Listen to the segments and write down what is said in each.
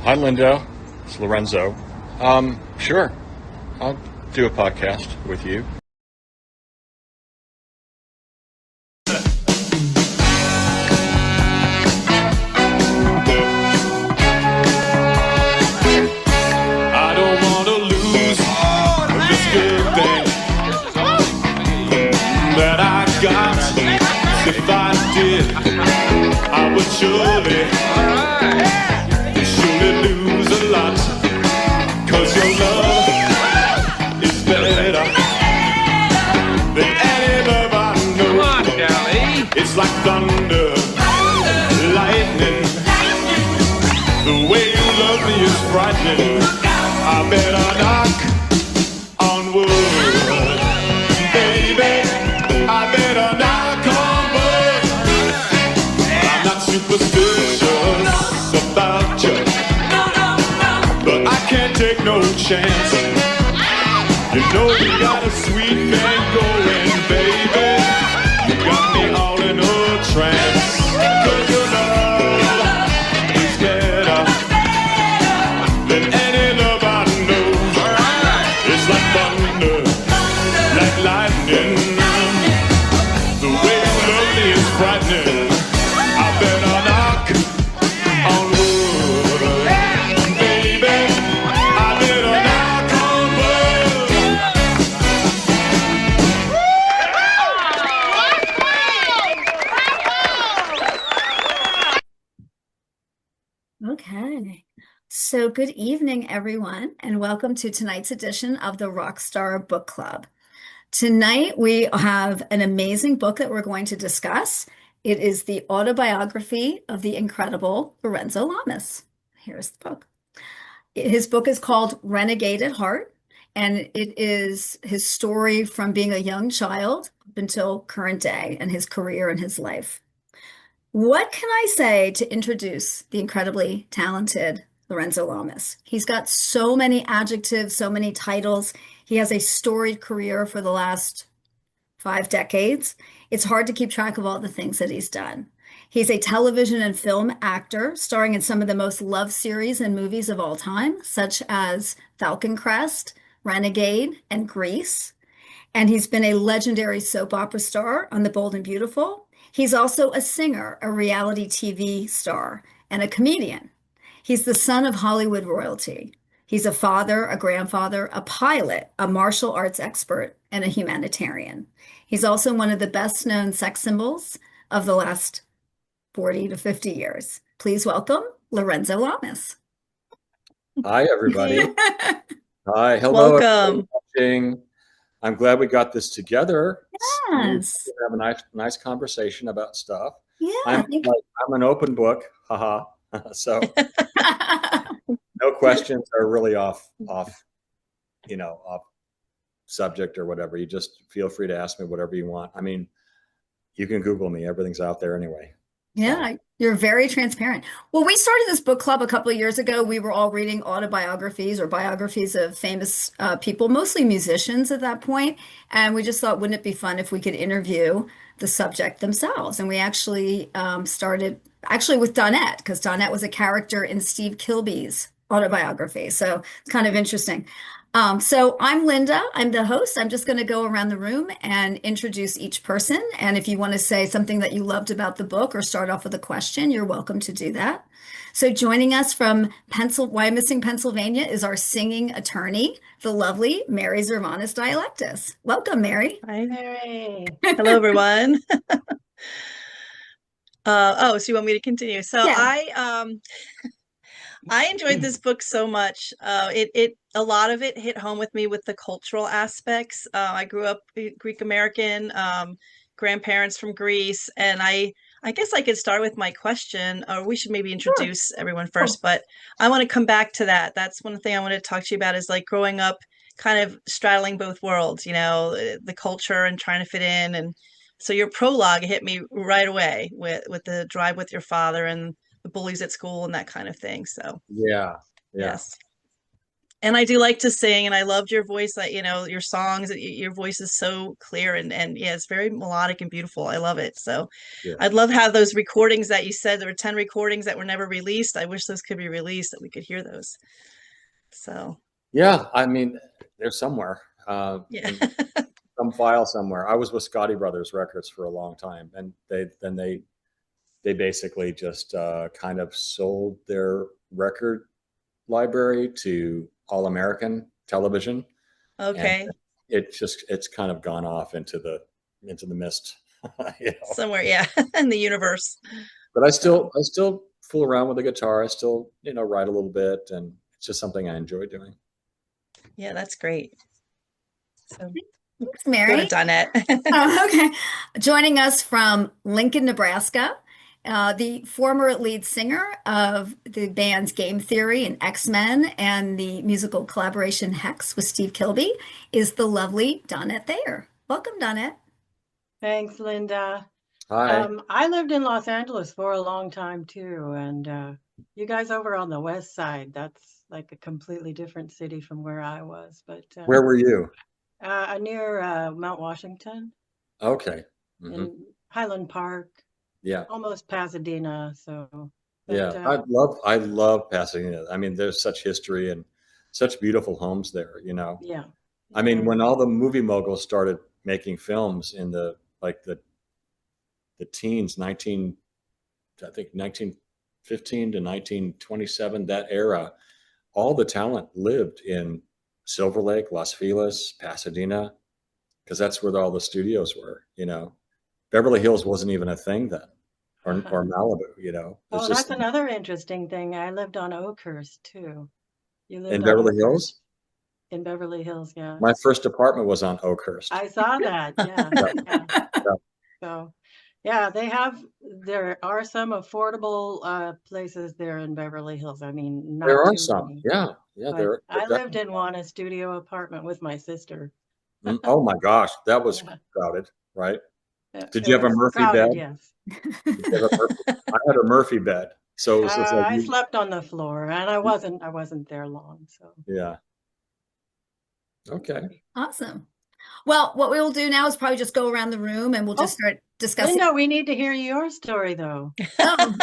Hi, Linda. It's Lorenzo. Sure. I'll do a podcast with you. I don't want to lose this good thing that I got. If I did, I would surely lose a lot. 'Cause your love is better than any love I know. It's like thunder, lightning. The way you love me is frightening. I better knock on wood, baby. I better knock on wood. I'm not superstitious about you, but I can't take no chance. You know you got a sweet thing going, baby. You got me all in a trance. 'Cause your love is better than any love I know. It's like thunder, like lightning. The way you love me is frightening. I better knock on wood, baby. I better knock on wood. Okay. So good evening, everyone, and welcome to tonight's edition of the Rockstar Book Club. Tonight, we have an amazing book that we're going to discuss. It is the autobiography of the incredible Lorenzo Lamas. Here's the book. His book is called Renegade at Heart, and it is his story from being a young child up until current day and his career and his life. What can I say to introduce the incredibly talented Lorenzo Lamas? He's got so many adjectives, so many titles. He has a storied career for the last 5 decades. It's hard to keep track of all the things that he's done. He's a television and film actor, starring in some of the most loved series and movies of all time, such as Falcon Crest, Renegade, and Grease. And he's been a legendary soap opera star on The Bold and Beautiful. He's also a singer, a reality TV star, and a comedian. He's the son of Hollywood royalty. He's a father, a grandfather, a pilot, a martial arts expert, and a humanitarian. He's also one of the best-known sex symbols of the last 40 to 50 years. Please welcome Lorenzo Lamas. Hi, everybody. Hi. Hello. Welcome. Everybody. I'm glad we got this together. Yes. We have a nice conversation about stuff. Yeah. I'm an open book. Haha. So no questions are really off subject or whatever. You just feel free to ask me whatever you want. I mean, you can Google me. Everything's out there anyway. Yeah, you're very transparent. Well, we started this book club a couple of years ago. We were all reading autobiographies or biographies of famous people, mostly musicians at that point. And we just thought, wouldn't it be fun if we could interview the subject themselves? And we actually started with Donette, because Donette was a character in Steve Kilby's autobiography. So it's kind of interesting. So I'm Linda. I'm the host. I'm just going to go around the room and introduce each person. And if you want to say something that you loved about the book or start off with a question, you're welcome to do that. So joining us from Wyomissing, Pennsylvania is our singing attorney, the lovely Mary Zervanis Dialectis. Welcome, Mary. Hi, Mary. Hello, everyone. So you want me to continue? So Yeah. I enjoyed this book so much. A lot of it hit home with me with the cultural aspects. I grew up Greek American, grandparents from Greece, and I guess I could start with my question, or we should maybe introduce everyone first, but I want to come back to that. That's one thing I want to talk to you about is like growing up, kind of straddling both worlds, the culture and trying to fit in. And so your prologue hit me right away with the drive with your father and the bullies at school and that kind of thing. So yeah. yes. And I do like to sing, and I loved your voice, that, your songs, your voice is so clear, and yeah, it's very melodic and beautiful. I love it. So Yeah. I'd love how those recordings that you said, there were 10 recordings that were never released. I wish those could be released, that we could hear those. So Yeah, I mean, they're somewhere yeah. in some file somewhere. I was with Scotty Brothers Records for a long time, and they basically just kind of sold their record library to All American Television, and Okay. it's kind of gone off into the mist, you know. Somewhere, yeah, in the universe. But So I still fool around with the guitar. I still, write a little bit, and it's just something I enjoy doing. yeah, that's great. So Thanks, go to Mary. Donette. Oh, okay. Joining us from Lincoln, Nebraska, the former lead singer of the bands Game Theory and X-Men and the musical collaboration Hex with Steve Kilbey is the lovely Donette Thayer. Welcome, Donette. Thanks, Linda. Hi. I lived in Los Angeles for a long time too, and you guys over on the west side, that's like a completely different city from where I was, but Where were you? near Mount Washington Okay. Hmm. in Highland Park, Yeah. almost Pasadena. So, Yeah. but I love Pasadena. I mean, there's such history and such beautiful homes there, yeah, I mean, there when all the movie moguls started making films in the teens, I think 1915 to 1927, that era, all the talent lived in Silver Lake, Las Feliz, Pasadena, because that's where all the studios were, Beverly Hills wasn't even a thing then, or Malibu. It's Oh, just that's another interesting thing. I lived on Oakhurst too. You in lived on Beverly Hills. Oakhurst in Beverly Hills, yeah. My first apartment was on Oakhurst. I saw that. Yeah, Yeah, yeah. yeah. So, yeah, there are some affordable places there in Beverly Hills. I mean, There not are too some. many, Yeah, yeah. but There I lived definitely. in one, a studio apartment with my sister. Oh my gosh, that was Yeah, crowded, right? Did it you have a was Murphy crowded, bed? yes. Did you have a Murphy? I had a Murphy bed, so it was just like I slept on the floor, and I wasn't there long. So, yeah. Okay. Awesome. Well, what we will do now is probably just go around the room and we'll just oh, start discussing. Linda, we need to hear your story, though. Oh,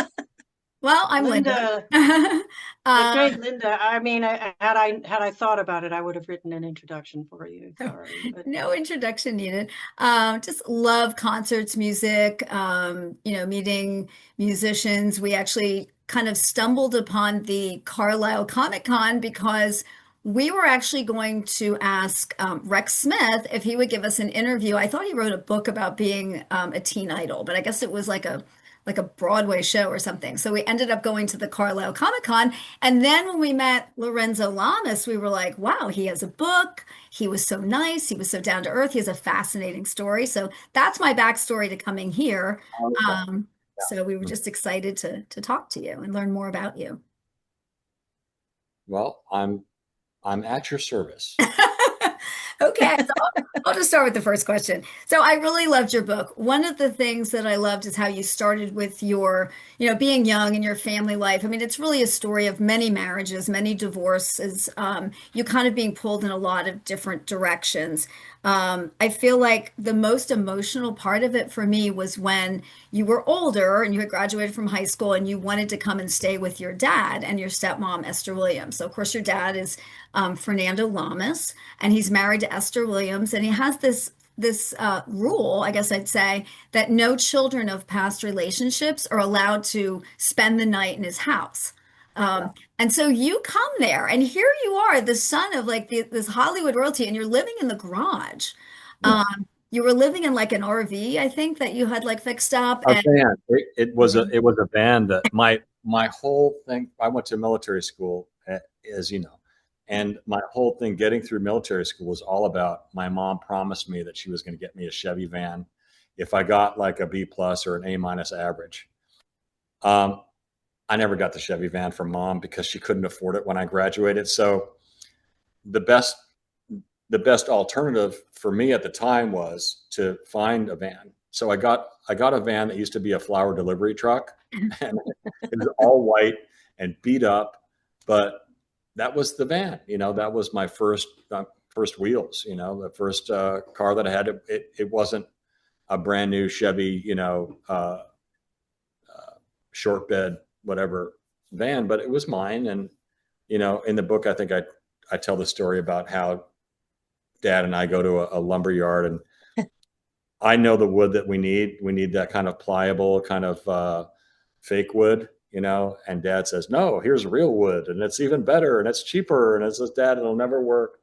well, I'm Linda. Linda, the Uh, great Linda. I mean, had I thought about it, I would have written an introduction for you. Sorry, but no introduction needed. Just love concerts, music, meeting musicians. We actually kind of stumbled upon the Carlisle Comic Con because we were actually going to ask Rex Smith if he would give us an interview. I thought he wrote a book about being a teen idol, but I guess it was like a Broadway show or something. So we ended up going to the Carlisle Comic Con. And then when we met Lorenzo Lamas, we were like, wow, he has a book. He was so nice. He was so down to earth. He has a fascinating story. So that's my backstory to coming here. Okay. So we were Yeah. just excited to talk to you and learn more about you. Well, I'm at your service. Okay, so I'll just start with the first question. So I really loved your book. One of the things that I loved is how you started with your, being young and your family life. I mean, it's really a story of many marriages, many divorces, you kind of being pulled in a lot of different directions. I feel like the most emotional part of it for me was when you were older and you had graduated from high school and you wanted to come and stay with your dad and your stepmom, Esther Williams. So, of course, your dad is Fernando Lamas, and he's married to Esther Williams, and he has this rule, I guess I'd say, that no children of past relationships are allowed to spend the night in his house. And so you come there, and here you are, the son of like this Hollywood royalty, and you're living in the garage. Yeah. You were living in like an RV, I think, that you had like fixed up, A and van. It was a van that my whole thing. I went to military school, as you know, and my whole thing getting through military school was all about my mom promised me that she was going to get me a Chevy van if I got like a B plus or an A minus average. Um, I never got the Chevy van from mom because she couldn't afford it when I graduated. So the best the best alternative for me at the time was to find a van. So I got a van that used to be a flower delivery truck, and it was all white and beat up, but that was the van. That was my first wheels. The first car that I had. It wasn't a brand new Chevy, short bed, whatever van, but it was mine. And in the book, I think I tell the story about how Dad and I go to a lumber yard, and I know the wood that we need. We need that kind of pliable, kind of fake wood, and Dad says, no, here's real wood, and it's even better, and it's cheaper. And it says, Dad, it'll never work.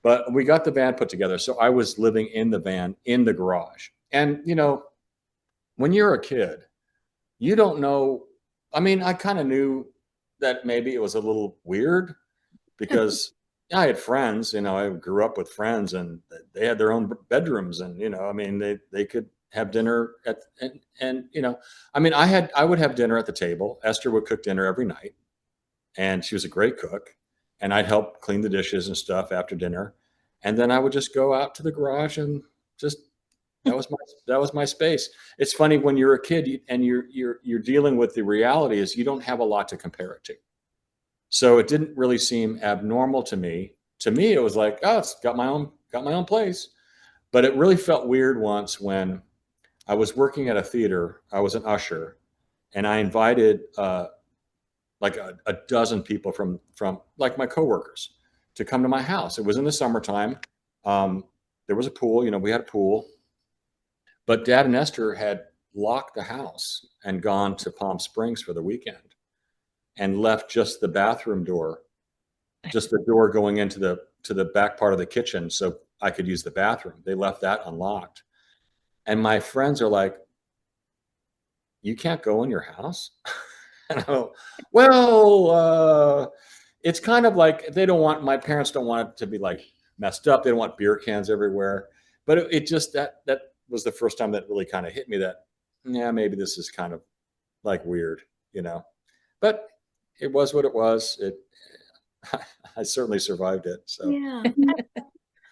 But we got the van put together. So I was living in the van in the garage. And, when you're a kid, you don't know. I mean, I kind of knew that maybe it was a little weird because I had friends, I grew up with friends, and they had their own bedrooms, and, I mean, they could have dinner and I mean, I would have dinner at the table. Esther would cook dinner every night, and she was a great cook, and I'd help clean the dishes and stuff after dinner. And then I would just go out to the garage and just, that was my space. It's funny when you're a kid and you're dealing with the reality is you don't have a lot to compare it to. So it didn't really seem abnormal to me. To me, it was like, oh, it's got my own place. But it really felt weird once when I was working at a theater. I was an usher, and I invited like a dozen people from like my coworkers to come to my house. It was in the summertime. There was a pool. We had a pool. But Dad and Esther had locked the house and gone to Palm Springs for the weekend, and left just the bathroom door, just the door going into the back part of the kitchen so I could use the bathroom. They left that unlocked. And my friends are like, you can't go in your house? And I go, well, it's kind of like my parents don't want it to be like messed up. They don't want beer cans everywhere. But it just, that was the first time that really kind of hit me that, yeah, maybe this is kind of like weird, but it was what it was. I certainly survived it. So Yeah.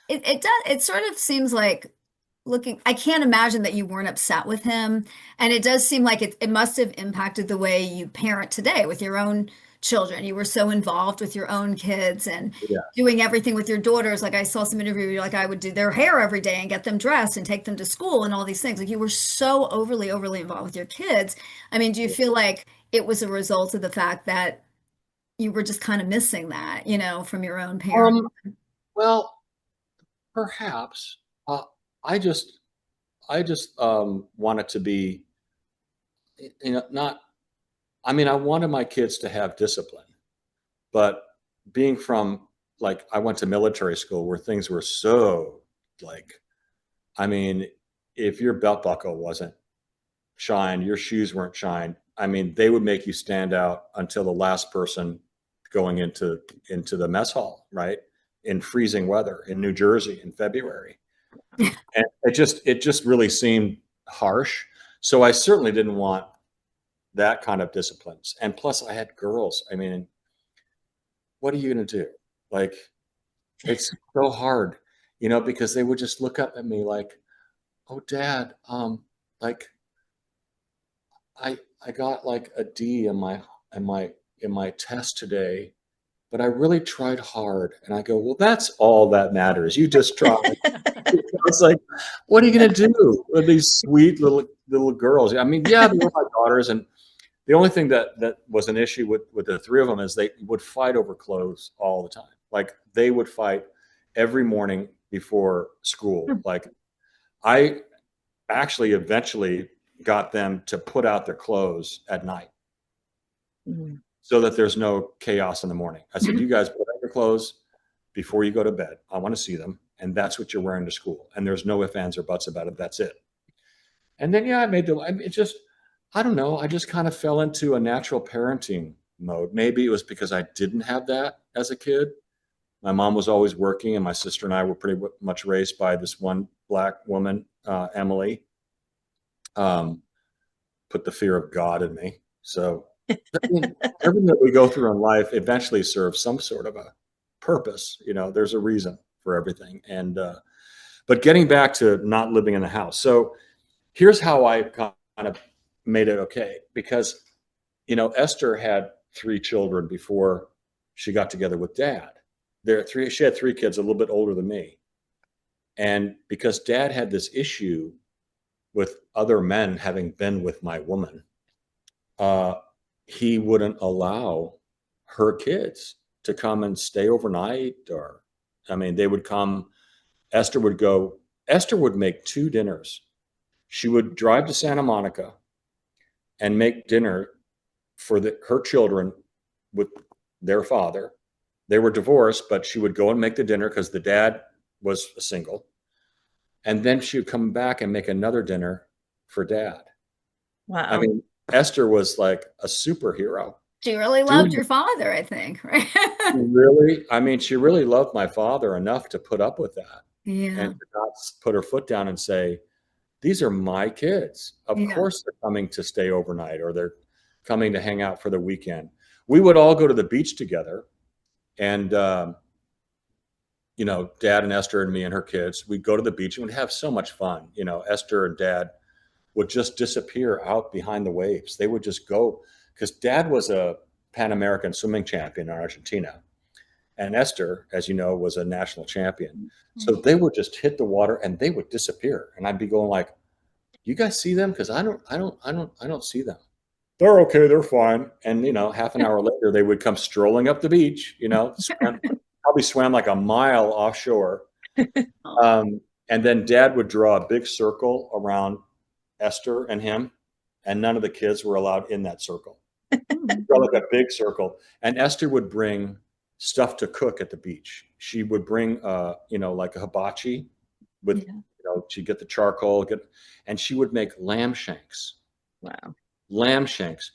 It does. It sort of seems like I can't imagine that you weren't upset with him. And it does seem like it must have impacted the way you parent today with your own children. You were so involved with your own kids and yeah, doing everything with your daughters. Like I saw some interview where you're like, I would do their hair every day and get them dressed and take them to school and all these things. Like you were so overly involved with your kids. I mean, do you feel like it was a result of the fact that you were just kind of missing that, from your own parents? well, perhaps I just want it to be, not. I mean, I wanted my kids to have discipline, but being from like I went to military school where things were so like, I mean, if your belt buckle wasn't shined, your shoes weren't shined. I mean, they would make you stand out until the last person going into the mess hall, right? In freezing weather in New Jersey in February. And it just really seemed harsh. So I certainly didn't want that kind of disciplines. And plus I had girls. I mean, what are you going to do? Like, it's so hard, because they would just look up at me like, oh, Dad, like I got like a D in my test today, but I really tried hard. And I go, well, that's all that matters. You just tried. It's like, what are you going to do with these sweet little girls? I mean, yeah, they were my daughters, and the only thing that was an issue with the three of them is they would fight over clothes all the time. Like they would fight every morning before school. Like I actually eventually got them to put out their clothes at night so that there's no chaos in the morning. I said, you guys put out your clothes before you go to bed. I want to see them. And that's what you're wearing to school. And there's no ifs, ands, or buts about it. That's it. And then, yeah, I don't know. I just kind of fell into a natural parenting mode. Maybe it was because I didn't have that as a kid. My mom was always working, and my sister and I were pretty much raised by this one Black woman, Emily. Put the fear of God in me. So everything that we go through in life eventually serves some sort of a purpose. There's a reason for everything. And but getting back to not living in the house. So here's how I kind of made it okay, because Esther had 3 children before she got together with Dad. She had 3 kids, a little bit older than me. And because Dad had this issue with other men having been with my woman, he wouldn't allow her kids to come and stay overnight. Or, I mean, they would come. Esther would make 2 dinners. She would drive to Santa Monica and make dinner for her children with their father. They were divorced, but she would go and make the dinner because the dad was single. And then she would come back and make another dinner for Dad. Wow. I mean, Esther was like a superhero. She really loved your father, I think, right? She really loved my father enough to put up with that. Yeah. And to not put her foot down and say, these are my kids. Of course they're coming to stay overnight, or they're coming to hang out for the weekend. We would all go to the beach together. And, Dad and Esther and me and her kids, we'd go to the beach and we'd have so much fun. Esther and Dad would just disappear out behind the waves. They would just go, because Dad was a Pan American swimming champion in Argentina. And Esther, as you know, was a national champion. So they would just hit the water and they would disappear. And I'd be going like, you guys see them? Because I don't see them. They're okay, they're fine. And half an hour later, they would come strolling up the beach, probably swam like a mile offshore. And then Dad would draw a big circle around Esther and him, and none of the kids were allowed in that circle. Draw like a big circle. And Esther would bring stuff to cook at the beach. She would bring, like a hibachi with, she'd get the charcoal, and she would make lamb shanks. Wow. Lamb shanks,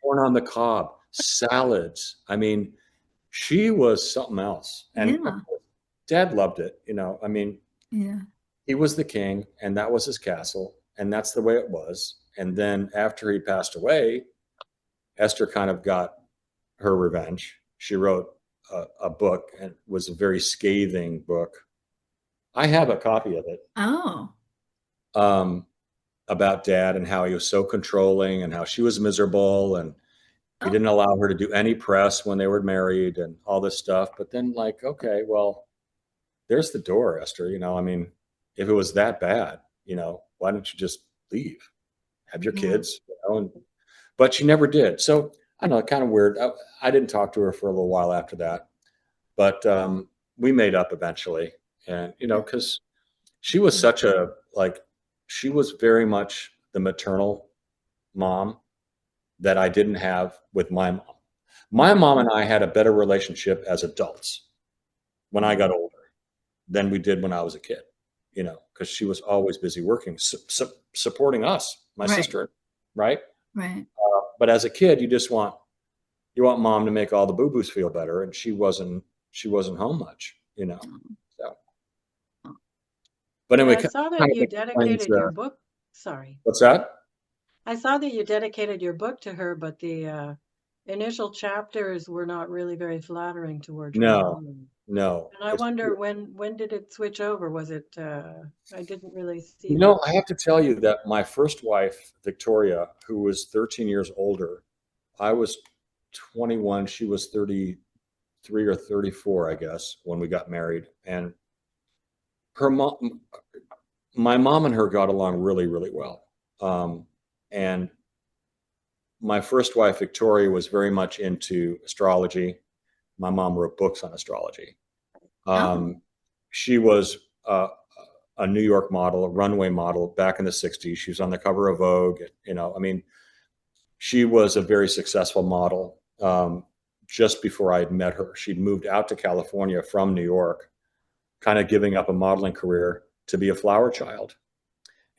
corn on the cob, salads. I mean, she was something else. And Dad loved it. He was the king, and that was his castle, and that's the way it was. And then after he passed away, Esther kind of got her revenge. She wrote a book, and it was a very scathing book. I have a copy of it. About Dad and how he was so controlling and how she was miserable, and he didn't allow her to do any press when they were married and all this stuff. But then, like, okay, well, there's the door, Esther. If it was that bad, why don't you just leave? Have your kids, but she never did. So I don't know, kind of weird. I didn't talk to her for a little while after that, but we made up eventually. And, because she was she was very much the maternal mom that I didn't have with my mom. My mom and I had a better relationship as adults when I got older than we did when I was a kid, because she was always busy working, supporting us, my sister, right? Right. But as a kid, you want mom to make all the boo-boos feel better, and she wasn't home much, So, but anyway, I saw that you dedicated your book. Sorry. What's that? I saw that you dedicated your book to her, but the initial chapters were not really very flattering towards your mom. No. And I wonder when did it switch over? Was it? I didn't really see. I have to tell you that my first wife, Victoria, who was 13 years older, I was 21. She was 33 or 34, I guess, when we got married. And my mom and her got along really, really well. And my first wife, Victoria, was very much into astrology. My mom wrote books on astrology. She was a New York model, a runway model back in the 60s. She was on the cover of Vogue. She was a very successful model. Just before I had met her, she'd moved out to California from New York, kind of giving up a modeling career to be a flower child.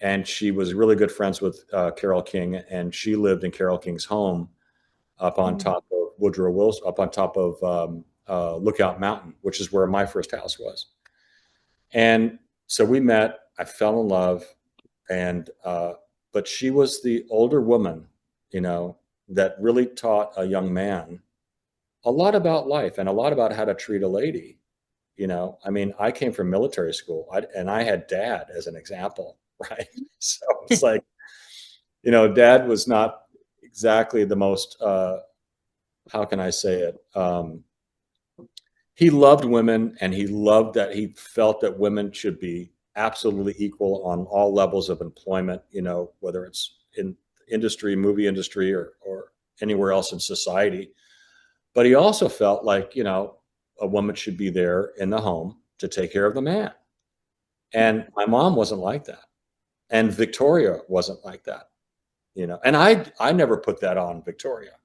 And she was really good friends with Carole King, and she lived in Carole King's home up on top of Woodrow Wilson, up on top of Lookout Mountain, which is where my first house was. And so we met. I fell in love, and but she was the older woman, that really taught a young man a lot about life and a lot about how to treat a lady. I came from military school, and I had Dad as an example, right? So it's like, Dad was not exactly the most, how can I say it? he loved women, and he loved that he felt that women should be absolutely equal on all levels of employment, whether it's in industry, movie industry, or anywhere else in society. But he also felt like, a woman should be there in the home to take care of the man. And my mom wasn't like that. And Victoria wasn't like that, and I never put that on Victoria.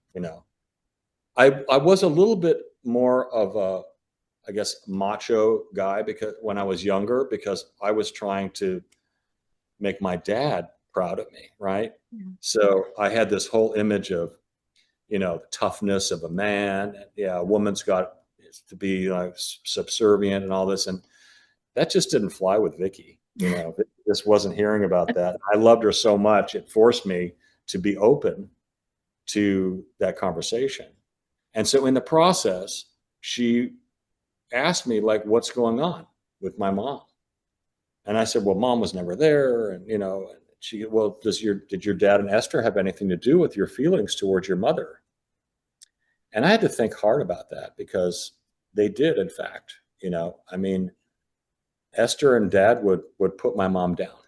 I was a little bit more of a, I guess, macho guy because when I was younger, because I was trying to make my dad proud of me, right? Yeah. So I had this whole image of, the toughness of a man. Yeah, a woman's got to be like subservient and all this, and that just didn't fly with Vicky. Just wasn't hearing about that. I loved her so much; it forced me to be open to that conversation. And so in the process, she asked me, like, what's going on with my mom? And I said, well, mom was never there. And, she, well, did your dad and Esther have anything to do with your feelings towards your mother? And I had to think hard about that because they did, in fact. I mean, Esther and dad would put my mom down.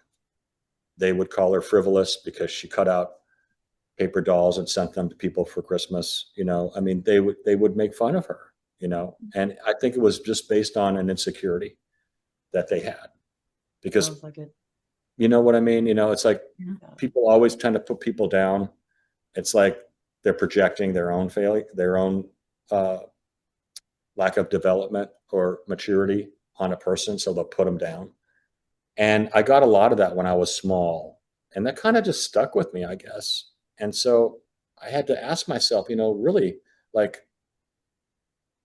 They would call her frivolous because she cut out paper dolls and sent them to people for Christmas. I mean, they would make fun of her, and I think it was just based on an insecurity that they had because, Sounds like it. you know what I mean? It's like Yeah. people always tend to put people down. It's like they're projecting their own failure, their own lack of development or maturity on a person. So they'll put them down. And I got a lot of that when I was small, and that kind of just stuck with me, I guess. And so I had to ask myself, really, like,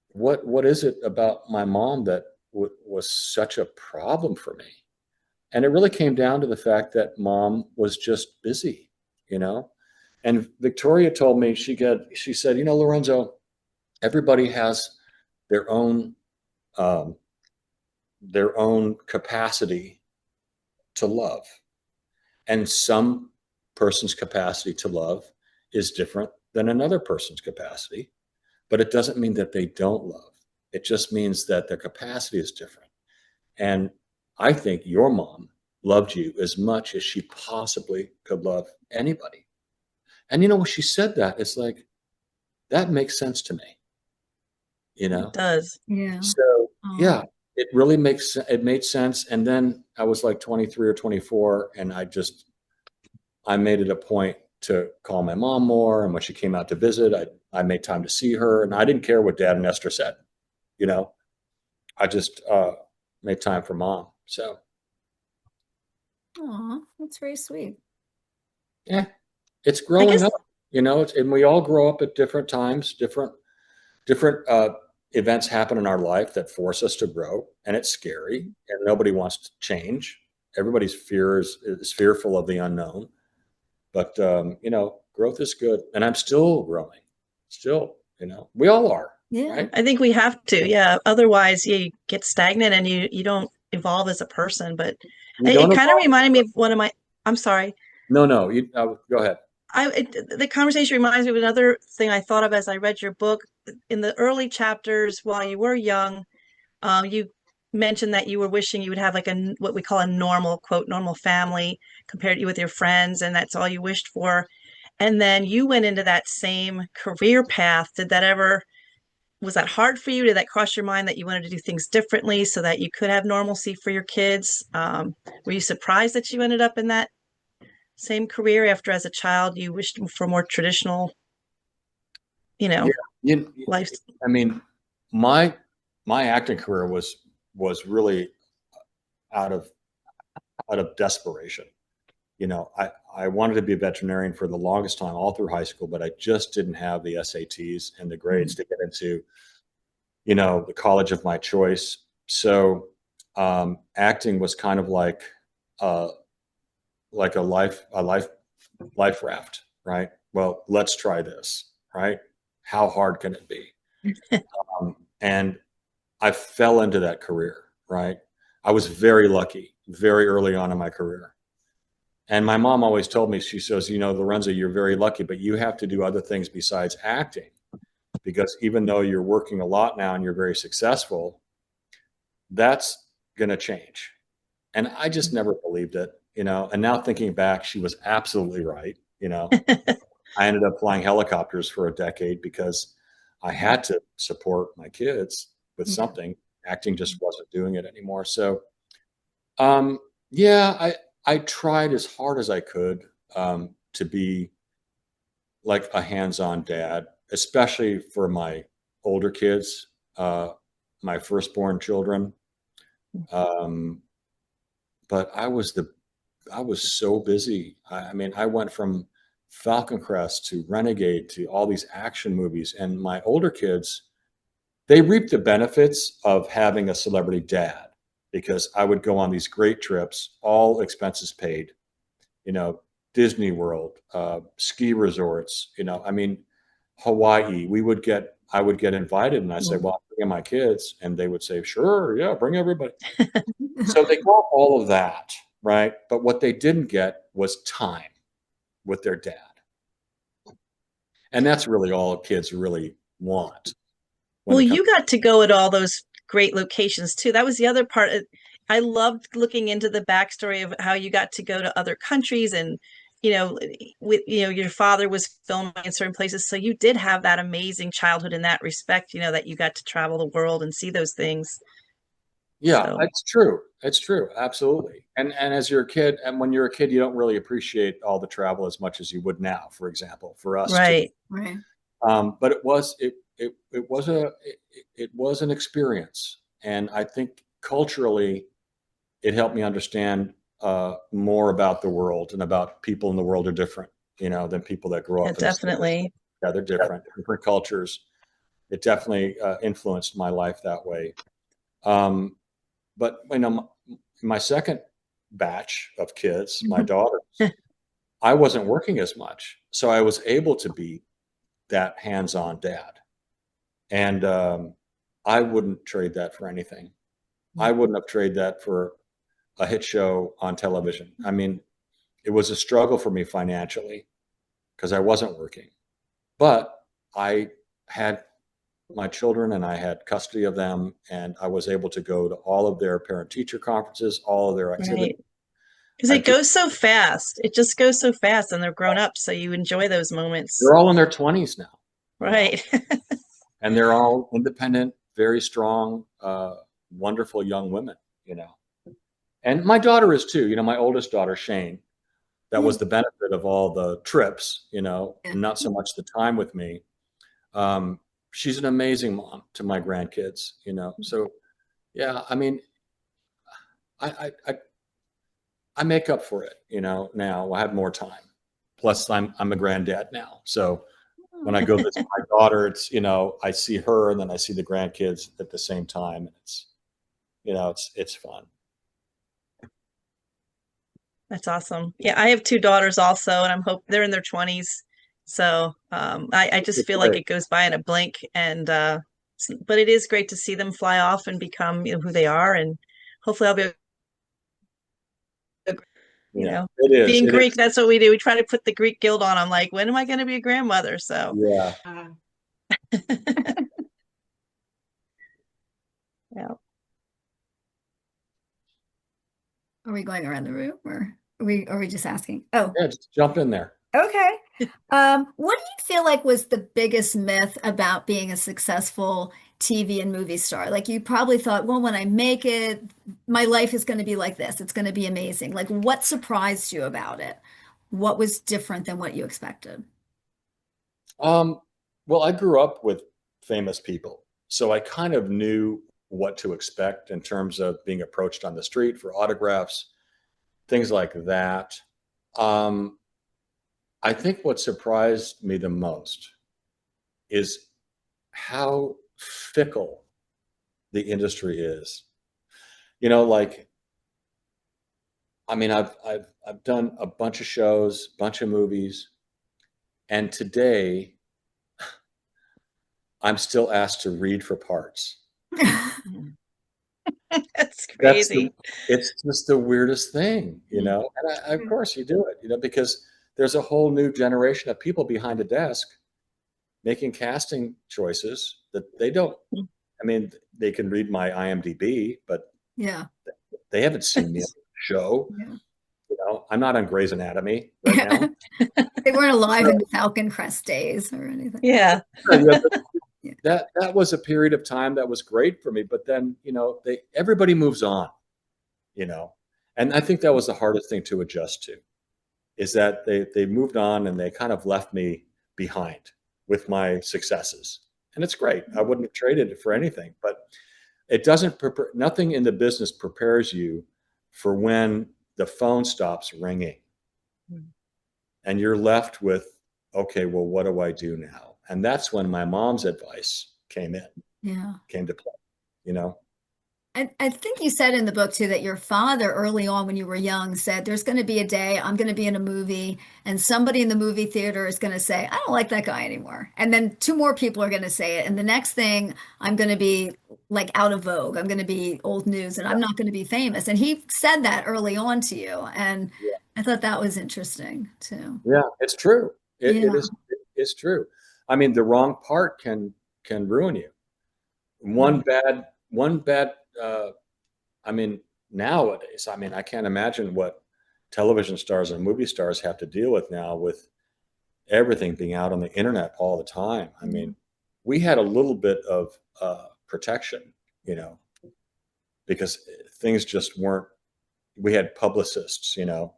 what is it about my mom that was such a problem for me? And it really came down to the fact that mom was just busy, And Victoria told me, she said, Lorenzo, everybody has their own capacity to love, and some person's capacity to love is different than another person's capacity, but it doesn't mean that they don't love. It just means that their capacity is different. And I think your mom loved you as much as she possibly could love anybody. And when she said that, it's like, that makes sense to me, It does. Yeah. So Aw. yeah, it made sense. And then I was like 23 or 24, and I made it a point to call my mom more. And when she came out to visit, I made time to see her, and I didn't care what dad and Esther said, I just made time for mom. So Aw, that's very sweet. yeah, it's I growing guess up, and we all grow up at different times, different events happen in our life that force us to grow, and it's scary, and nobody wants to change. Everybody's fear is fearful of the unknown, but growth is good, and I'm still growing. Still, we all are, Yeah. right? I think we have to, yeah. Otherwise, you get stagnant and you don't evolve as a person. But We it don't kind of evolve. reminded me of one of my. I'm sorry. No, you go ahead. The conversation reminds me of another thing I thought of as I read your book. In the early chapters, while you were young, you mentioned that you were wishing you would have like what we call a normal, quote, normal family compared to you with your friends, and that's all you wished for. And then you went into that same career path. Was that hard for you? Did that cross your mind that you wanted to do things differently so that you could have normalcy for your kids? Were you surprised that you ended up in that same career after, as a child, you wished for more traditional, Yeah, life? I mean, my acting career was really out of desperation. I wanted to be a veterinarian for the longest time, all through high school, but I just didn't have the SATs and the grades to get into, the college of my choice. So acting was kind of like a life raft, right? Well, let's try this, right? How hard can it be? And I fell into that career, right? I was very lucky, very early on in my career. And my mom always told me, she says, Lorenzo, you're very lucky, but you have to do other things besides acting because even though you're working a lot now and you're very successful, that's going to change. And I just never believed it, and now thinking back, she was absolutely right. I ended up flying helicopters for a decade because I had to support my kids with something. Acting just wasn't doing it anymore. So, yeah, I tried as hard as I could to be like a hands-on dad, especially for my older kids, my firstborn children. Um, but I was so busy. I mean, I went from Falcon Crest to Renegade to all these action movies, and my older kids, they reaped the benefits of having a celebrity dad because I would go on these great trips, all expenses paid, Disney World, ski resorts, I mean, Hawaii. I would get invited, and I say, well, I'm bringing my kids, and they would say, sure, yeah, bring everybody. So they got all of that, right? But what they didn't get was time with their dad. And that's really all kids really want. Well, you got to go at all those great locations too. That was the other part. I loved looking into the backstory of how you got to go to other countries and, your father was filming in certain places. So you did have that amazing childhood in that respect, that you got to travel the world and see those things. Yeah, so. That's true. It's true. Absolutely. And as you're a kid, and when you're a kid, you don't really appreciate all the travel as much as you would now, for example, for us. Right. Too. Right. But it was an experience. And I think culturally, it helped me understand more about the world and about people in the world are different, than people that grow up. Definitely. Yeah, they're different cultures. It definitely influenced my life that way. But my second batch of kids, my daughters, I wasn't working as much, so I was able to be that hands-on dad, and I wouldn't trade that for anything. I wouldn't have traded that for a hit show on television. I mean, it was a struggle for me financially because I wasn't working, but I had my children and I had custody of them, and I was able to go to all of their parent-teacher conferences, all of their activities. Because it goes so fast. It just goes so fast, and they're grown up, so you enjoy those moments. They're all in their 20s now. Right. And they're all independent, very strong, wonderful young women, And my daughter is too, my oldest daughter, Shane. That was the benefit of all the trips, not so much the time with me. She's an amazing mom to my grandkids, So, yeah, I mean, I make up for it, now I have more time. Plus I'm a granddad now. So when I go visit my daughter, it's, I see her and then I see the grandkids at the same time. And it's fun. That's awesome. Yeah. I have two daughters also, and I'm hoping they're in their 20s. So I just feel like it goes by in a blink, and but it is great to see them fly off and become who they are, and hopefully I'll be being Greek. That's what we do. We try to put the Greek guild on. I'm like, when am I going to be a grandmother? So yeah. Yeah. Are we going around the room, or are we just asking? Oh, yeah, just jump in there. Okay. What do you feel like was the biggest myth about being a successful TV and movie star? Like you probably thought, well, when I make it, my life is going to be like this. It's going to be amazing. Like what surprised you about it? What was different than what you expected? Well, I grew up with famous people, so I kind of knew what to expect in terms of being approached on the street for autographs, things like that. I think what surprised me the most is how fickle the industry is. Like, I mean, I've done a bunch of shows, bunch of movies, and today I'm still asked to read for parts. That's crazy. It's just the weirdest thing, And of course you do it, because there's a whole new generation of people behind a desk making casting choices that they don't. I mean, they can read my IMDb, but Yeah. they haven't seen me on the show. Yeah. You know, I'm not on Grey's Anatomy right now. They weren't alive in the Falcon Crest days or anything. Yeah. Yeah. That was a period of time that was great for me. But then, you know, everybody moves on, you know, and I think that was the hardest thing to adjust to, is that they moved on and they kind of left me behind with my successes. And it's great. I wouldn't have traded it for anything, but it doesn't prepare, nothing in the business prepares you for when the phone stops ringing and you're left with, okay, well, what do I do now? And that's when my mom's advice came to play, you know? I think you said in the book too that your father early on when you were young said, there's going to be a day I'm going to be in a movie and somebody in the movie theater is going to say, I don't like that guy anymore. And then two more people are going to say it. And the next thing I'm going to be like out of vogue. I'm going to be old news and I'm not going to be famous. And he said that early on to you. And Yeah. I thought that was interesting too. Yeah, it's true. It Yeah. is true. I mean, the wrong part can ruin you. One bad I mean, nowadays, I mean, I can't imagine what television stars and movie stars have to deal with now with everything being out on the internet all the time. I mean, we had a little bit of protection, you know, because things just weren't, we had publicists, you know,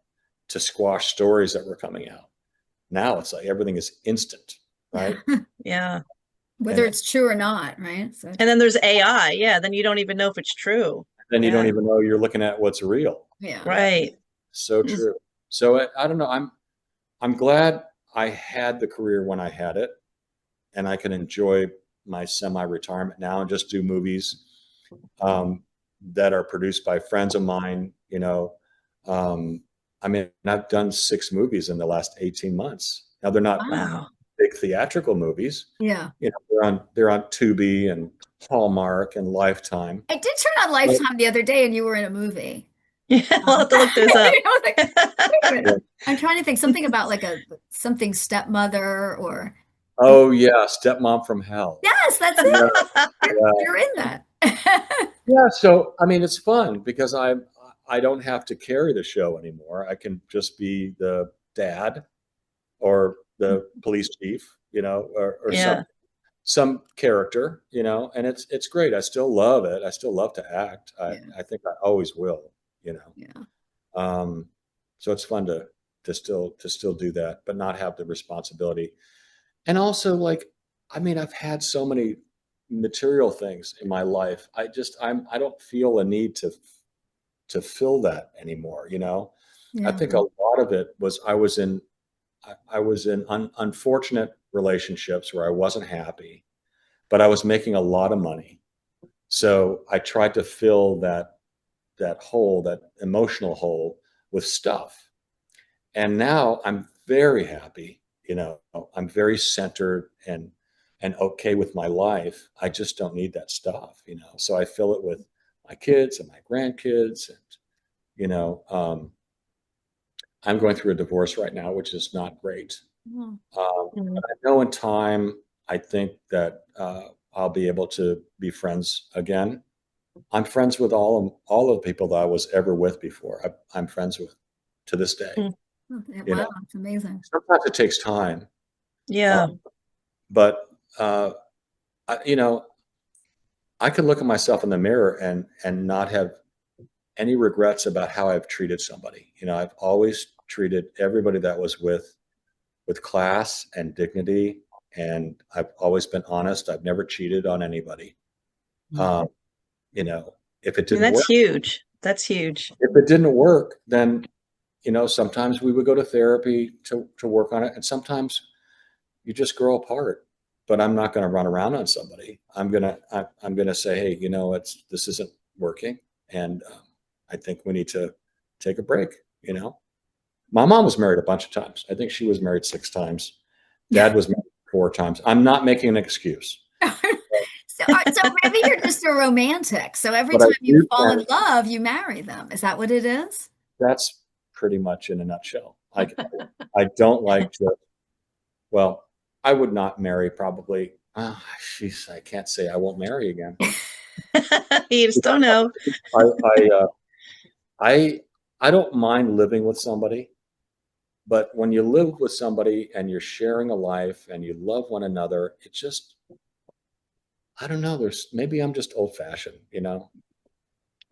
to squash stories that were coming out. Now it's like everything is instant, right? Yeah. Whether And it's true or not, right? So And then there's AI. Yeah. Then you don't even know if it's true. then you don't Yeah. even know you're looking at what's real. yeah. Right. So true. So I don't know. I'm glad I had the career when I had it, and I can enjoy my semi-retirement now and just do movies that are produced by friends of mine. You know, I mean, I've done 6 movies in the last 18 months. Now they're not Wow. big theatrical movies. Yeah. You know, they're on Tubi and Hallmark and Lifetime. I did turn on Lifetime the other day and you were in a movie. Yeah. We'll have to look those up. I was like, wait a minute. Yeah. I'm trying to think something about like something stepmother or Oh yeah, Stepmom from Hell. yes, that's Yeah, it. yeah. You're in that. Yeah, so I mean, it's fun because I don't have to carry the show anymore. I can just be the dad or the police chief, you know, or Yeah. some character, you know, and it's great. I still love it. I still love to act. Yeah. I think I always will, you know. Yeah. So it's fun to still do that, but not have the responsibility. And also, like, I mean, I've had so many material things in my life. I don't feel a need to fill that anymore, you know. I Yeah. think a lot of it was I was in unfortunate relationships where I wasn't happy, but I was making a lot of money. So I tried to fill that hole, that emotional hole, with stuff. And now I'm very happy, you know. I'm very centered and okay with my life. I just don't need that stuff, you know. So I fill it with my kids and my grandkids, and you know, I'm going through a divorce right now, which is not great. Mm. But I know in time, I think that I'll be able to be friends again. I'm friends with all of the people that I was ever with before. I'm friends with to this day. Mm. You Wow, know, it's amazing. sometimes it takes time, Yeah. but you know, I can look at myself in the mirror and not have any regrets about how I've treated somebody. You know, I've always treated everybody that was with class and dignity, and I've always been honest. I've never cheated on anybody. You know, if it I mean, didn't work, that's huge. That's huge. if it didn't work, then you know, sometimes we would go to therapy to work on it, and sometimes you just grow apart. But I'm not going to run around on somebody. I'm gonna say, hey, you know, this isn't working, and I think we need to take a break. You know, my mom was married a bunch of times. I think she was married 6 times. Dad was married 4 times. I'm not making an excuse. So maybe you're just a romantic. So every But I time you do fall in think love, you marry them. Is that what it is? that's pretty much in a nutshell. I don't like to. Well, I would not marry probably. Jeez, I can't say I won't marry again. You just don't know. I I uh, I I don't mind living with somebody, but when you live with somebody and you're sharing a life and you love one another, it just I don't know. There's maybe I'm just old fashioned, you know.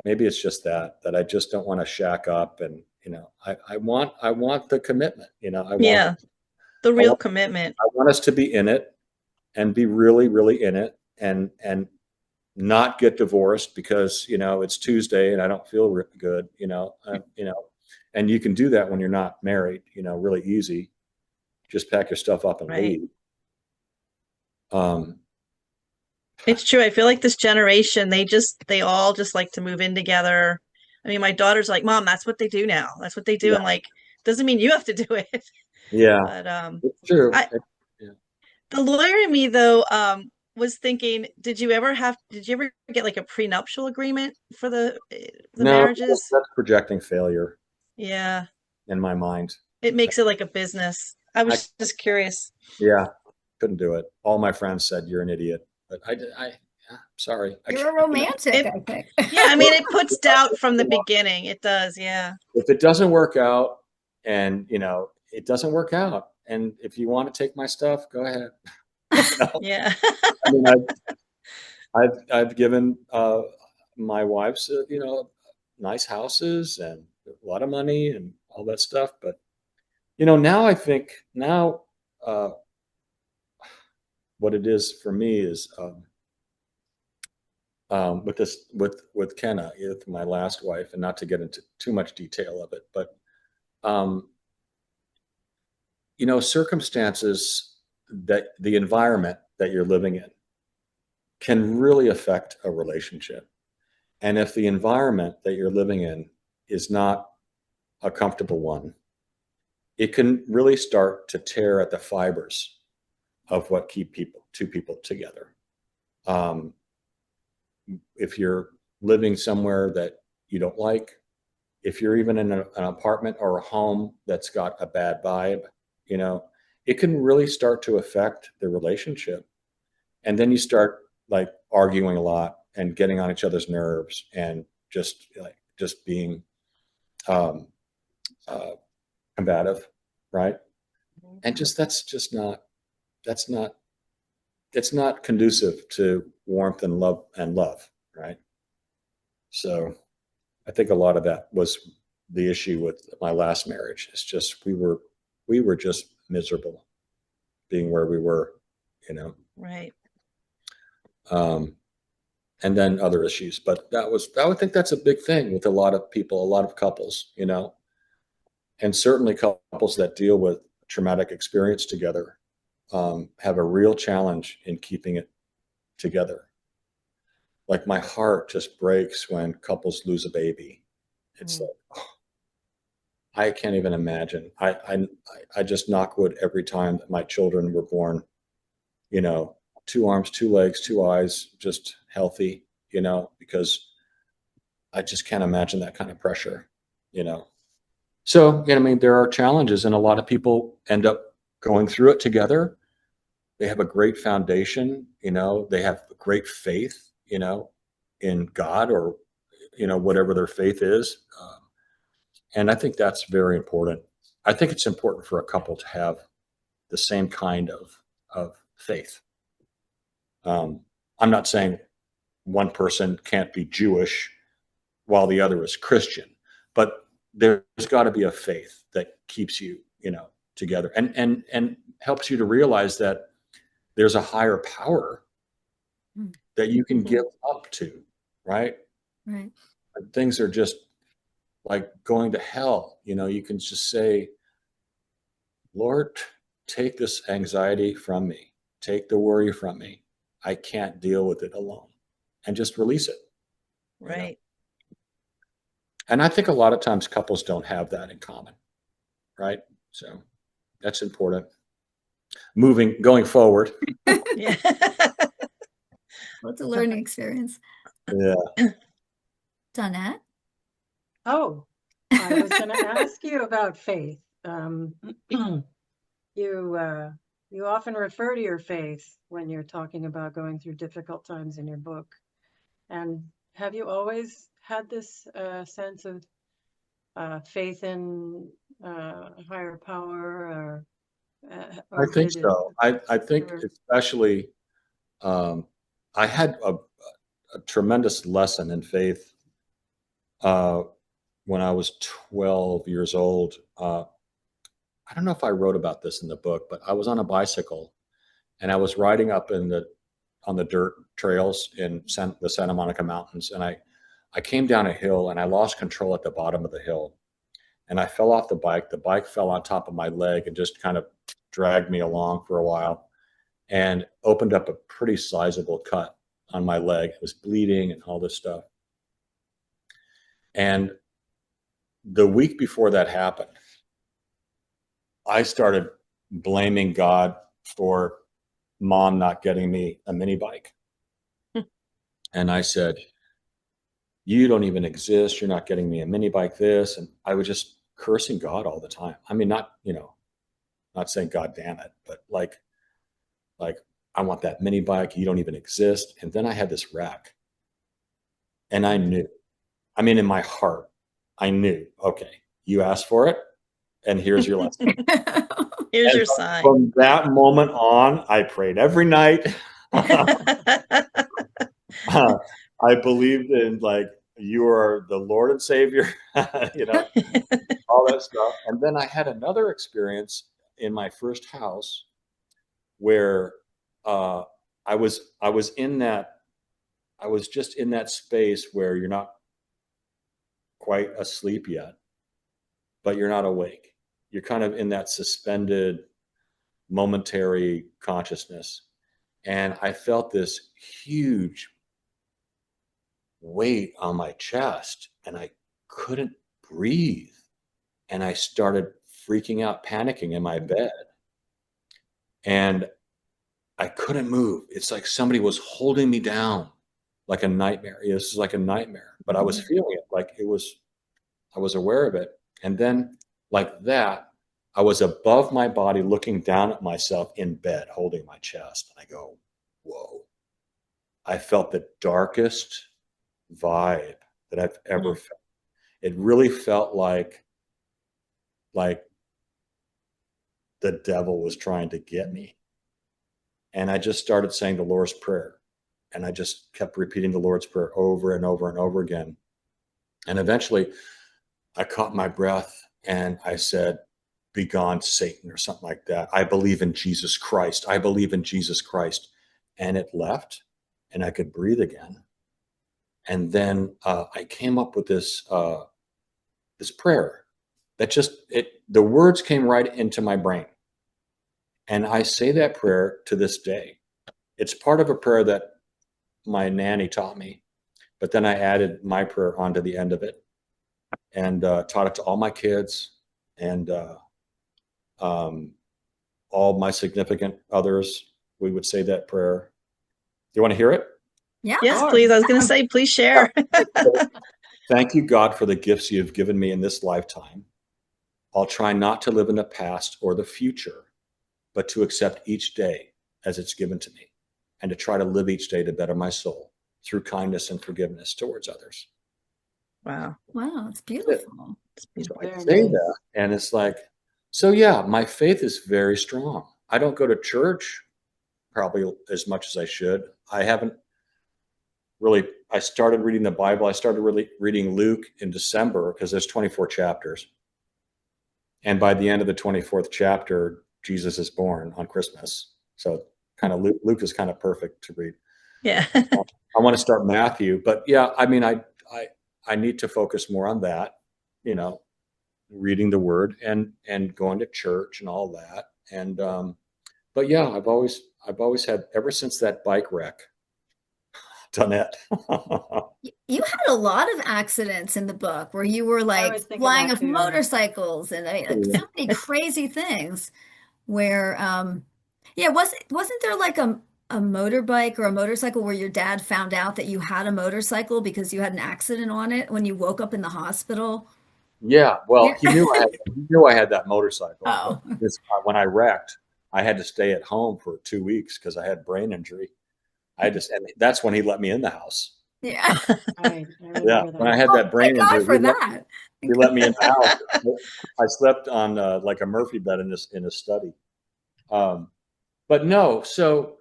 Maybe it's just that I just don't want to shack up and I want the commitment, you know. Yeah, the I real want commitment. I want us to be in it and be really really in it and not get divorced because it's Tuesday and I don't feel good, and you can do that when you're not married, really easy. Just pack your stuff up and Right. leave. Um, It's true. I feel like this generation, they all just like to move in together. I mean, my daughter's like, Mom, that's what they do now. That's what they do. yeah, I'm like, doesn't mean you have to do it. yeah, But it's true. I Yeah. the lawyer in me though, was thinking, did you ever get like a prenuptial agreement for the No, marriages? that's projecting failure Yeah, in my mind. it makes it like a business. I I, was just curious. yeah, couldn't do it. All my friends said you're an idiot, but yeah, sorry, I You're a can't. romantic, It, I think. yeah, I mean, it puts doubt from the beginning. It does. Yeah. If it doesn't work out, and it doesn't work out, and if you want to take my stuff, go ahead. You know, Yeah. I mean, I've given my wife's nice houses and a lot of money and all that stuff, but now I think now uh, what it is for me is with this with Kenna, with my last wife, and not to get into too much detail of it, but um, circumstances that the environment that you're living in can really affect a relationship. And if the environment that you're living in is not a comfortable one, it can really start to tear at the fibers of what keep two people together. Um, if you're living somewhere that you don't like, if you're even in an apartment or a home that's got a bad vibe, you know, it can really start to affect the relationship. And then you start like arguing a lot and getting on each other's nerves and just being um, uh, combative, right? And just that's not it's not conducive to warmth and love, right? So I think a lot of that was the issue with my last marriage. It's just we were just miserable being where we were, you know. Right. Um, and then other issues, but I would think that's a big thing with a lot of people, a lot of couples, and certainly couples that deal with traumatic experience together have a real challenge in keeping it together. Like my heart just breaks when couples lose a baby. It's Mm. like, oh, I can't even imagine. I just knock wood every time that my children were born. You know, two arms, two legs, two eyes, just healthy. Because I just can't imagine that kind of pressure. You know, so I mean, there are challenges, and a lot of people end up going through it together. They have a great foundation. They have great faith. In God or whatever their faith is. And I think that's very important. I think it's important for a couple to have the same kind of faith. I'm not saying one person can't be Jewish while the other is Christian, but there's got to be a faith that keeps you, together and helps you to realize that there's a higher power that you can give up to, right? Right. When things are just like going to hell, you can just say, Lord, take this anxiety from me, take the worry from me. I can't deal with it alone, and just release it, you know. Right. And I think a lot of times couples don't have that in common, right? So that's important. Going forward. Yeah. Well, it's a learning experience. Yeah. Donette? Oh, I was going to ask you about faith. You You often refer to your faith when you're talking about going through difficult times in your book. And have you always had this sense of faith in higher power, I or think did it? so. I think Or, especially um, I had a tremendous lesson in faith uh, when I was 12 years old. I don't know if I wrote about this in the book, but I was on a bicycle and I was riding up on the dirt trails in the Santa Monica Mountains, and I came down a hill and I lost control at the bottom of the hill, and I fell off the bike. The bike fell on top of my leg and just kind of dragged me along for a while, and opened up a pretty sizable cut on my leg. It was bleeding and all this stuff. And the week before that happened, I started blaming God for mom not getting me a mini bike. And I said, you don't even exist. You're not getting me a mini bike this. And I was just cursing God all the time. I mean, not, not saying God damn it, but like I want that mini bike. You don't even exist. And then I had this wreck and I knew, I mean, in my heart, I knew, okay, you asked for it and here's your lesson. Here's And your sign. from that moment on, I prayed every night. I believed in like, you are the Lord and Savior, you know, all that stuff. And then I had another experience in my first house where uh, I was in that I was just in that space where you're not quite asleep yet, but you're not awake. You're kind of in that suspended momentary consciousness. And I felt this huge weight on my chest and I couldn't breathe. And I started freaking out, panicking in my bed. And I couldn't move. It's like somebody was holding me down like a nightmare. This is like a nightmare, but I was feeling it like I was aware of it. And then, like that, I was above my body looking down at myself in bed, holding my chest. And I go, whoa. I felt the darkest vibe that I've ever felt. It really felt like the devil was trying to get me. And I just started saying the Lord's Prayer. And I just kept repeating the Lord's Prayer over and over and over again. And eventually I caught my breath and I said, "Begone, Satan," or something like that. "I believe in Jesus Christ. I believe in Jesus Christ." And it left and I could breathe again. And then I came up with this prayer that the words came right into my brain. And I say that prayer to this day. It's part of a prayer that my nanny taught me, but then I added my prayer onto the end of it and taught it to all my kids and all my significant others. We would say that prayer. Do you want to hear it? Yeah. Yes, Sure. please. I was going to say, please share. Thank you, God, for the gifts you have given me in this lifetime. I'll try not to live in the past or the future, but to accept each day as it's given to me and to try to live each day to better my soul through kindness and forgiveness towards others. Wow. Wow, it's beautiful. It's beautiful. I Very say nice. that, and it's like, so yeah, my faith is very strong. I don't go to church probably as much as I should. I haven't really, I started reading the Bible. I started really reading Luke in December because there's 24 chapters. And by the end of the 24th chapter, Jesus is born on Christmas. So kind of Luke is kind of perfect to read. Yeah. I want to start Matthew, but yeah, I mean, I need to focus more on that, reading the word and going to church and all that. And, but yeah, I've always had, ever since that bike wreck, done it. You had a lot of accidents in the book where you were I like was thinking flying that off too. motorcycles and I mean, like, so many crazy things where yeah, wasn't there like a motorbike or a motorcycle where your dad found out that you had a motorcycle because you had an accident on it when you woke up in the hospital? Yeah, well, Yeah. he knew I had that motorcycle, but Oh. when I wrecked, I had to stay at home for 2 weeks because I had brain injury. And that's when he let me in the house. Yeah. Right, I Yeah, remember when I that. had that Thank brain God injury, for that. he let me in the house. I slept on like a Murphy bed in his study. But no, so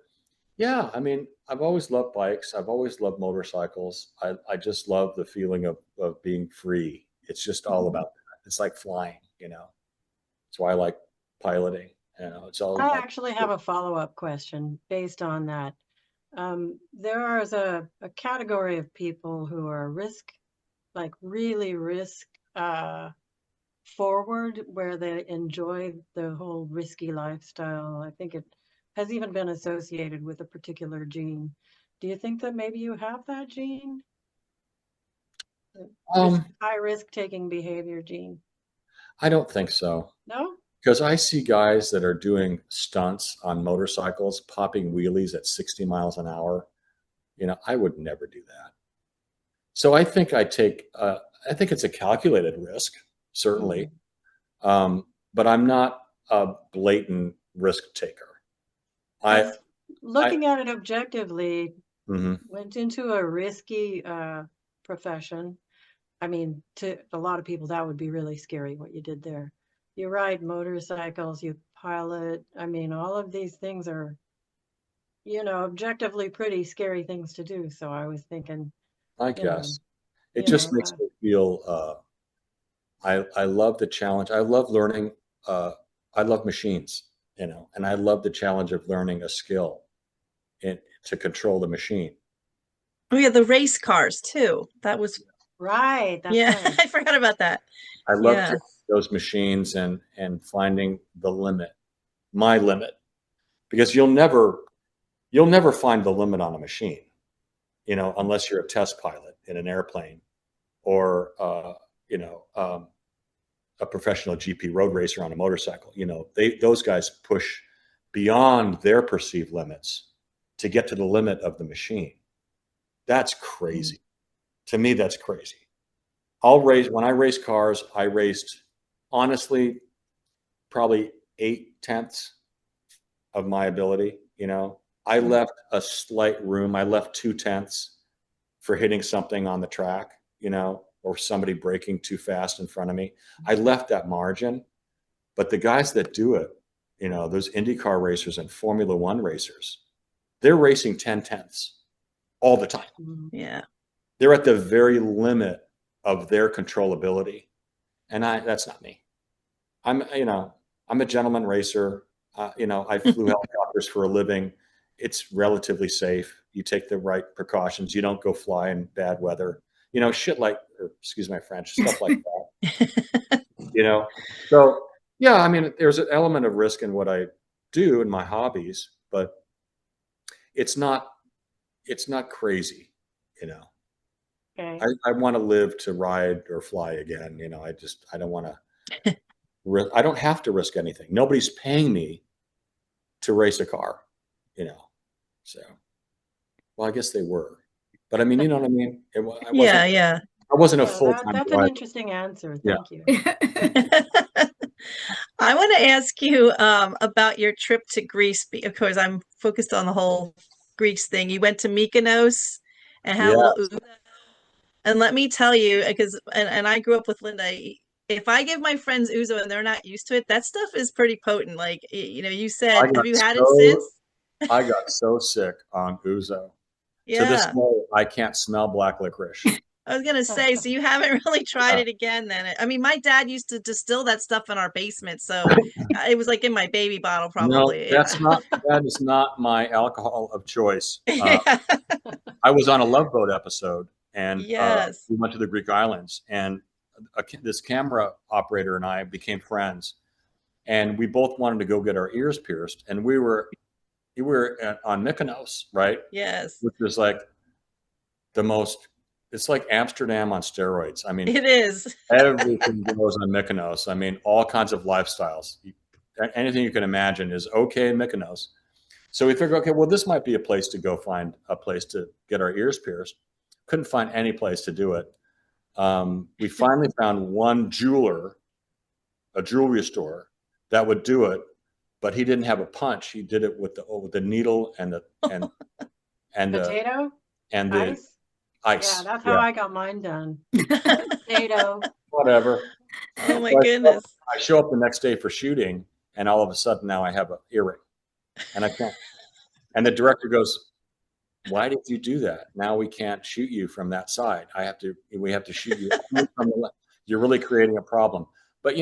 yeah, I mean, I've always loved bikes. I've always loved motorcycles. I just love the feeling of being free. It's just all about that. It's like flying, you know. That's why I like piloting. You know, it's all I about. actually have a follow-up question based on that. There is a category of people who are like really risk forward, where they enjoy the whole risky lifestyle. I think it has even been associated with a particular gene. Do you think that maybe you have that gene? High risk taking behavior gene? I don't think so. No? Because I see guys that are doing stunts on motorcycles, popping wheelies at 60 miles an hour. You know, I would never do that. So I think it's a calculated risk, certainly. Mm. But I'm not a blatant risk taker. I, Because I, looking at it objectively, mhm. went into a risky profession. I mean, to a lot of people, that would be really scary what you did there. You ride motorcycles, you pilot. I mean, all of these things are, objectively pretty scary things to do. So I was thinking, I you know, guess it just makes me feel, I love the challenge. I love learning. Uh, I love machines, you know, and I love the challenge of learning a skill to control the machine. Oh yeah, the race cars too. That was right. That's yeah, right. I forgot about that. I love Yeah. to those machines and finding the limit, my limit, because you'll never find the limit on a machine, you know, unless you're a test pilot in an airplane or you know a professional GP road racer on a motorcycle. You know, those guys push beyond their perceived limits to get to the limit of the machine. That's Mm. crazy. To me, that's crazy. When I race cars, I raced honestly probably 8/10 of my ability. You know, I left a slight room. I left 2/10 for hitting something on the track, you know, or somebody braking too fast in front of me. I left that margin, but the guys that do it, you know, those IndyCar racers and Formula One racers, they're racing 10/10 all the time. Mm. Yeah. They're at the very limit of their controllability. And that's not me. You know, I'm a gentleman racer. You know, I flew helicopters for a living. It's relatively safe. You take the right precautions. You don't go fly in bad weather. You know, shit like, or excuse my French, stuff like that. You know, so yeah, I mean, there's an element of risk in what I do in my hobbies, but it's not it's not crazy. You know, Okay. I want to live to ride or fly again. You know, I don't want to. I don't have to risk anything. Nobody's paying me to race a car, you know. So, well, I guess they were, but I mean, you know what I mean. Yeah, yeah. I wasn't a Yeah, full time that's an driver. interesting answer. Yeah, Thank you. I want to ask you about your trip to Greece. Of course, I'm focused on the whole Greece thing. You went to Mykonos and had a yeah. little Uzo. And let me tell you, because and I grew up with Linda. If I give my friends Uzo and they're not used to it, that stuff is pretty potent. Like you know, you I said, have got you had it so since? I got so sick on Uzo. To this Yeah. day, I can't smell black licorice. I was gonna say, so you haven't really tried Yeah. it again then. I mean, my dad used to distill that stuff in our basement, so it was like in my baby bottle, No, probably. Yeah. that is not my alcohol of choice. Yeah. I was on a Love Boat episode, and Yes. we went to the Greek islands, and this camera operator and I became friends, and we both wanted to go get our ears pierced, and we were on Mykonos, right, Yes. which is like the most. It's like Amsterdam on steroids. I mean, It is. everything goes on Mykonos. I mean, all kinds of lifestyles. Anything you can imagine is okay in Mykonos. So we figured, okay, well, this might be a place to go find a place to get our ears pierced. Couldn't find any place to do it. We finally found one jeweler, a jewelry store that would do it, but he didn't have a punch. He did it with the needle and and the Potato? and the Ice? Yeah, ice. that's how Yeah, I got mine done. Potato. whatever. Oh my So goodness. I show up the next day for shooting, and all of a sudden now I have an earring, and I can't. And the director goes, "Why did you do that? Now we can't shoot you from that side. We have to shoot you only from the left. You're really creating a problem." But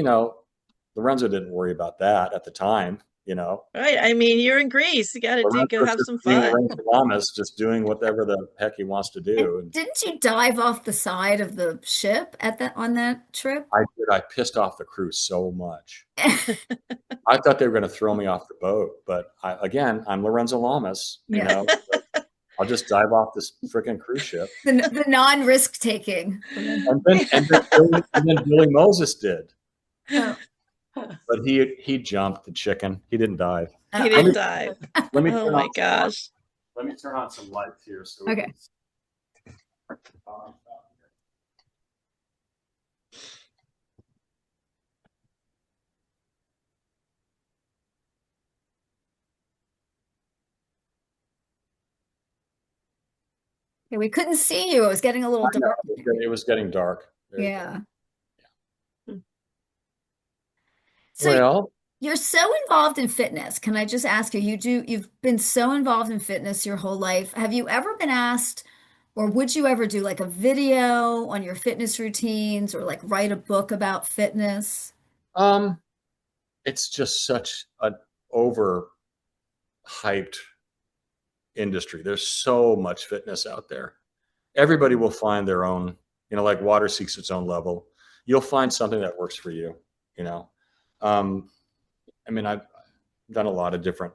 Lorenzo didn't worry about that at the time. Right. I mean, you're in Greece. You gotta go Lorenzo's have just some being fun. Lorenzo Lamas, just doing whatever the heck he wants to And do. And didn't you dive off the side of the ship on that trip? I did. I pissed off the crew so much. I thought they were going to throw me off the boat, but again, I'm Lorenzo Lamas. Yeah. I'll just dive off this freaking cruise ship. The non-risk taking. And then Billy Moses did, Oh, but he jumped the chicken. He didn't dive. He I- didn't dive. Let me Oh turn my on gosh. let me turn on some lights here. So Okay. Okay, we couldn't see you. It was getting a little dark. It was getting dark. There you go. Yeah. So Well, you're so involved in fitness. Can I just ask you, you've been so involved in fitness your whole life. Have you ever been asked, or would you ever do like a video on your fitness routines or like write a book about fitness? um, it's just such an overhyped industry. There's so much fitness out there. Everybody will find their own, like water seeks its own level. You'll find something that works for you, you know. Um, I mean, I've done a lot of different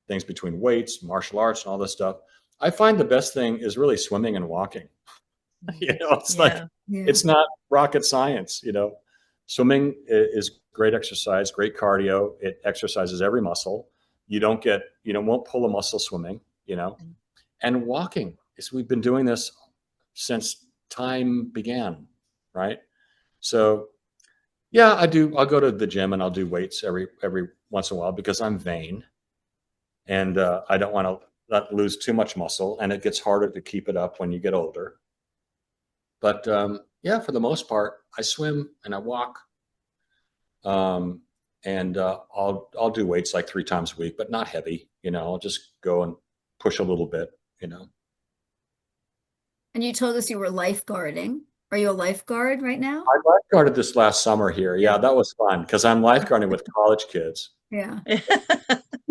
things between weights, martial arts, and all this stuff. I find the best thing is really swimming and walking. It's like Yeah. it's not rocket science. Swimming is great exercise, great cardio. It exercises every muscle. Won't pull a muscle swimming. And walking is we've been doing this since time began, right? So yeah, I do. I'll go to the gym and I'll do weights every once in a while because I'm vain and I don't want to not lose too much muscle, and it gets harder to keep it up when you get older. But yeah, for the most part, I swim and I walk, and I'll do weights like 3 times a week, but not heavy. I'll just go and push a little bit. And you told us you were lifeguarding. Are you a lifeguard right now? I lifeguarded this last summer here. Yeah, that was fun because I'm lifeguarding with college kids. Yeah.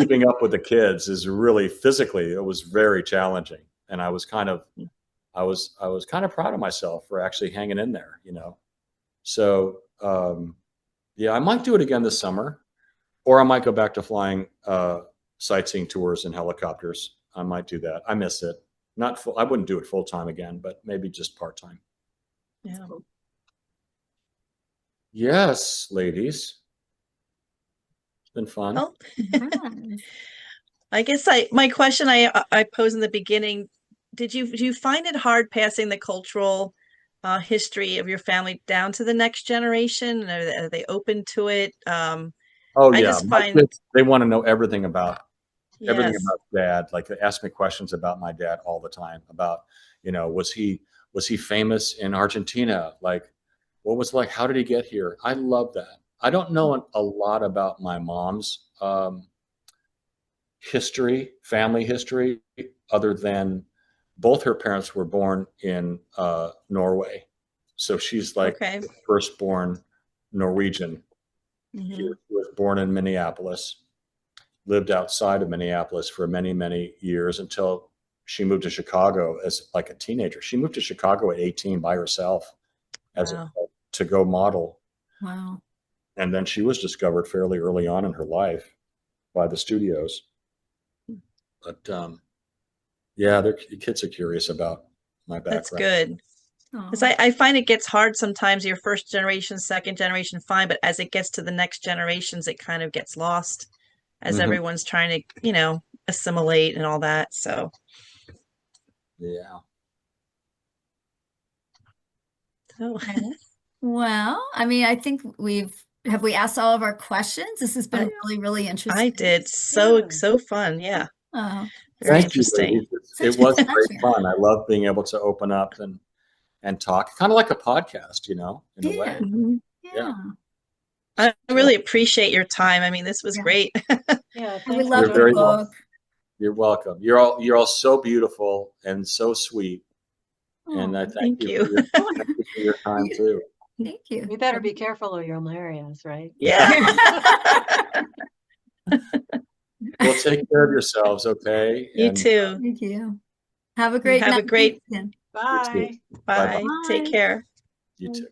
Keeping up with the kids is really physically, it was very challenging. And I was kind of proud of myself for actually hanging in there. So, yeah, I might do it again this summer, or I might go back to flying sightseeing tours in helicopters. I might do that. I miss it. Not full. I wouldn't do it full time again, but maybe just part time. Yeah. Yes, ladies. It's been fun. Well, Yes. I guess my question I posed in the beginning, do you find it hard passing the cultural history of your family down to the next generation? Are they open to it? Oh I yeah, just my find, kids, they want to know everything about yes, dad. Like they ask me questions about my dad all the time. About was he famous in Argentina? Like what was like? How did he get here? I love that. I don't know a lot about my mom's family history, other than both her parents were born in Norway, so she's like okay. the firstborn Norwegian. She Hmm. was born in Minneapolis, lived outside of Minneapolis for many, many years until she moved to Chicago as like a teenager. She moved to Chicago at 18 by herself Wow. to go model. Wow. And then she was discovered fairly early on in her life by the studios. But yeah, the kids are curious about my background. That's good. Because Oh. I find it gets hard sometimes, your first generation, second generation, fine, but as it gets to the next generations, it kind of gets lost as Mhm. everyone's trying to, assimilate and all that. So, Yeah. so Well, I mean, I think we've have we asked all of our questions? This has been I, really, really interesting. I did. So, Yeah. so fun. Yeah. Oh, Very Thank you, interesting. ladies. such It a was great pleasure. fun. I love being able to open up and talk, kind of like a podcast, in a Yeah, way. Mhm. Yeah. yeah, I really appreciate your time. I mean, this was yeah. great. Yeah, And we thanks for love You're your very joining us. book. welcome. You're welcome. You're all so beautiful and so sweet. And Oh, I Thank you. thank you for your time too. thank you. You better be careful or you'll marry us, right? Yeah. Well, take care of yourselves, okay? You And too. Thank you. Have a great Have a night. great you too. Bye. Bye bye. bye. Take Bye. care. You too.